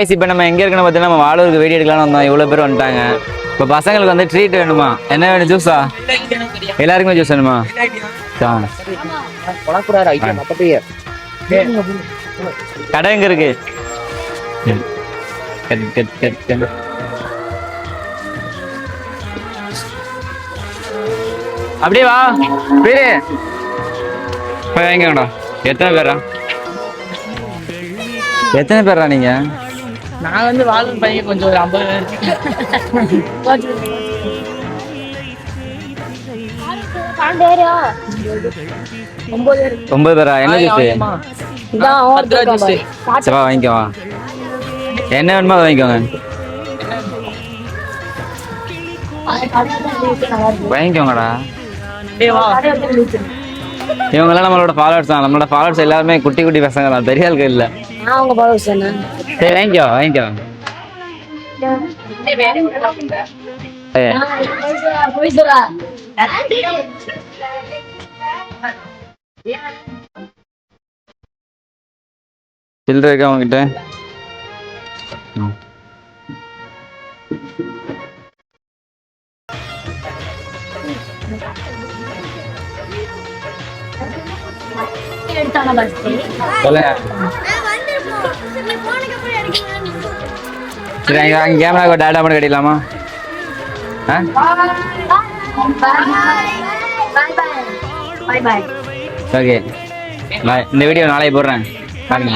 இப்போ நம்ம எங்கே இருக்குன்னு பார்த்தீங்கன்னா நம்ம வாழூருக்கு வீடியோ எடுக்கலாம்னு வந்தோம். இவ்வளோ பேர் வந்துட்டாங்க. இப்போ பசங்களுக்கு வந்து ட்ரீட் வேணுமா? என்ன வேணும்? ஜூஸா? எல்லாருக்குமே ஜூஸ் வேணுமா? கடை எங்க இருக்கு? அப்படியே வா பேரு வாங்கிக்கோடா. எத்தனை பேரா நீங்க? நான் வந்து வாழும் பையன் கொஞ்சம் ஒரு 50 பேரா? என்ன ஜூஸ்? சவா வாங்கிக்கவா? என்ன வேணுமோ அதை வாங்கிக்கோங்க. வாங்கிக்கோங்கடா. இவங்கெல்லாம் நம்மளோட ஃபாலோவர்ஸ் தான். நம்மளோட ஃபாலோவர்ஸ் எல்லாருமே குட்டி குட்டி பசங்க தான், பெரிய ஆளுக்கு இல்லை. சரி வாங்கிக்கோ வாங்கிக்கோ. சில்லறை இருக்கா உங்ககிட்ட? சரி அங்கே கேமரா டேட்டா மட்டும் கட்டிடலாமா? Okay bye. இந்த வீடியோ நாளைக்கு போடுறேன் பாருங்க.